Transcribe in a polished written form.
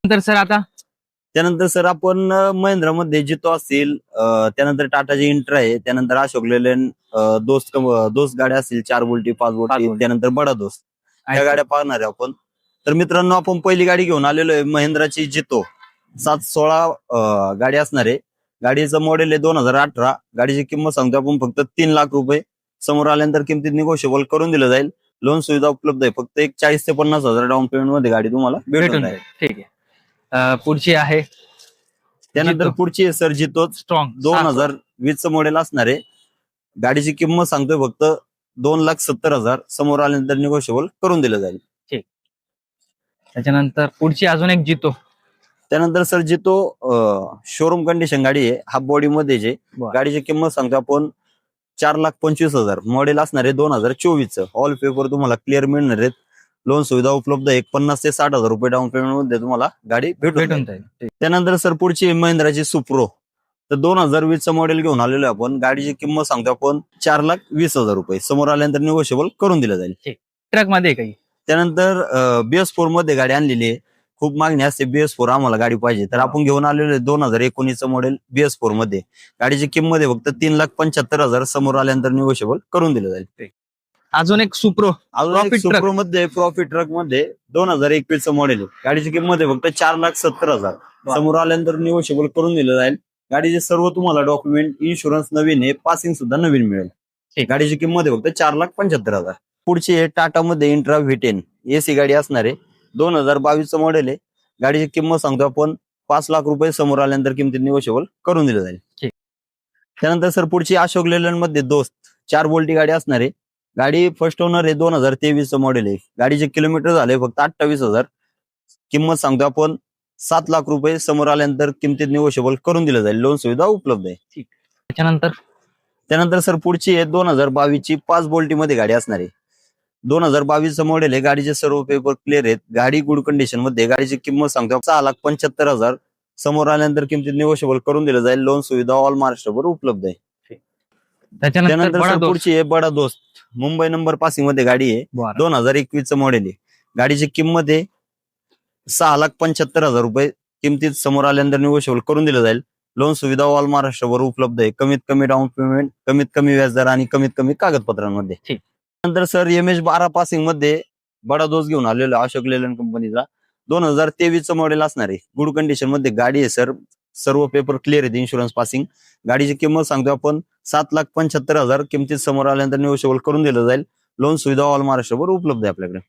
नंतर सर आता त्यानंतर सर आपण महिंद्रामध्ये जितो असतील, त्यानंतर टाटाची इंट्रा आहे, त्यानंतर अशोक लेलँड दोस्त गाड्या असतील 4 बोल्टी 5 बोल्टी, त्यानंतर बडा दोस्त या गाड्या पाहणार आहे आपण. तर मित्रांनो, आपण पहिली गाडी घेऊन आलेलो आहे महिंद्राची जितो 716 गाडी असणार आहे. गाडीचं मॉडेल आहे 2018. गाडीची किंमत सांगतो आपण फक्त 3 लाख रुपये. समोर आल्यानंतर किमतीत निगोशिएबल करून दिलं जाईल. लोन सुविधा उपलब्ध आहे. फक्त एक 40 ते 50 हजार डाऊन पेमेंट मध्ये गाडी तुम्हाला भेटून जाईल. ठीक आहे. पुढची आहे त्यानंतर पुढची आहे सर जितो स्ट्रॉंग 2020 मॉडेल असणार आहे. गाडीची किंमत सांगतोय फक्त 2,70,000. समोर आल्यानंतर निगोशिएबल करून दिलं जाईल. त्याच्यानंतर पुढची अजून एक जितो. त्यानंतर सर जितो शोरूम कंडिशन गाडी आहे, हाफ बॉडी मध्ये जे. गाडीची किंमत सांगतो आपण 4,25,000. मॉडेल असणार आहे 2024. ऑल पेपर तुम्हाला क्लिअर मिळणार आहेत. लोन सुविधा उपलब्ध आहे. 50 ते 60,000 रुपये डाऊन पेमेंट मध्ये तुम्हाला गाडी भेटून जाईल. त्यानंतर सर पुढची महिंद्राची सुप्रो. तर 2020 मॉडेल घेऊन आलेलो आहे आपण. गाडीची किंमत सांगतो आपण 4,20,000 रुपये. समोर आल्यानंतर निगोशिएबल करून दिलं जाईल. ट्रक मध्ये काही. त्यानंतर BS4 मध्ये गाडी आणलेली आहे. खूप मागणी असते BS4 आम्हाला गाडी पाहिजे, तर आपण घेऊन आलेलो आहे 2019 मॉडेल BS4 मध्ये. गाडीची किंमत आहे फक्त 3,75,000. समोर आल्यानंतर निगोशिएबल करून दिलं जाईल. अजून एक सुप्रो. सुप्रो मध्ये प्रॉफिट ट्रक मध्ये 2021 मॉडेल आहे. गाडीची किंमत आहे फक्त 4,70,000. समोर आल्यानंतर निगोशिएबल करून दिलं जाईल. गाडीचे सर्व तुम्हाला डॉक्युमेंट, इन्शुरन्स नवीन आहे, पासिंग सुद्धा नवीन मिळेल. गाडीची किंमत आहे फक्त 4,75,000. पुढची आहे टाटा मध्ये इंट्रा V10 AC गाडी असणार आहे. 2022 मॉडेल आहे. गाडीची किंमत सांगतो आपण 5 लाख रुपये. समोर आल्यानंतर किमतीत निगोशिएबल करून दिलं जाईल. त्यानंतर सर पुढची अशोक लेलँड मध्ये दोस्त 4 बोल्टी गाडी असणार आहे. गाडी फर्स्ट ओनर आहे. 2023 मॉडेल आहे. गाडीचे किलोमीटर झाले फक्त 28,000. किंमत सांगतो आपण 7 लाख रुपये. समोर आल्यानंतर किमतीत निगोशिएबल करून दिलं जाईल. लोन सुविधा उपलब्ध आहे. त्यानंतर सर पुढची आहे 2022 ची 5 बोल्टी मध्ये गाडी असणार आहे. 2022 मॉडेल आहे. गाडीचे सर्व पेपर क्लिअर आहेत. गाडी गुड कंडिशन मध्ये. गाडीची किंमत सांगतो 6,75,000. समोर आल्यानंतर किमतीत निगोशिएबल करून दिलं जाईल. लोन सुविधा ऑल महाराष्ट्रभर उपलब्ध आहे. त्यानंतर सर पुढची आहे बडा दोस्त. मुंबई नंबर पासिंग मध्ये गाडी आहे. 2021 मॉडेल आहे. गाडीची किंमत आहे 6,75,000 रुपये. किमतीत समोर आल्यानंतर निगोशिएबल करून दिलं जाईल. लोन सुविधा ऑल महाराष्ट्रभर उपलब्ध आहे. कमीत कमी डाऊन पेमेंट, कमीत कमी व्याजदर आणि कमीत कमी कागदपत्रांमध्ये. नंतर सर MH12 पासिंग मध्ये बडा दोस्त घेऊन आलेलो अशोक लेलँड कंपनीचा. 2023 मॉडेल असणार आहे. गुड कंडिशन मध्ये गाडी आहे सर. सर्व पेपर क्लिअर आहेत, इन्शुरन्स पासिंग. गाडीची किंमत सांगतो आपण 7,75,000. किमतीत समोर आल्यानंतर निगोशिएबल करून दिलं जाईल. लोन सुविधा ऑल महाराष्ट्रभर उपलब्ध आहे आपल्याकडे.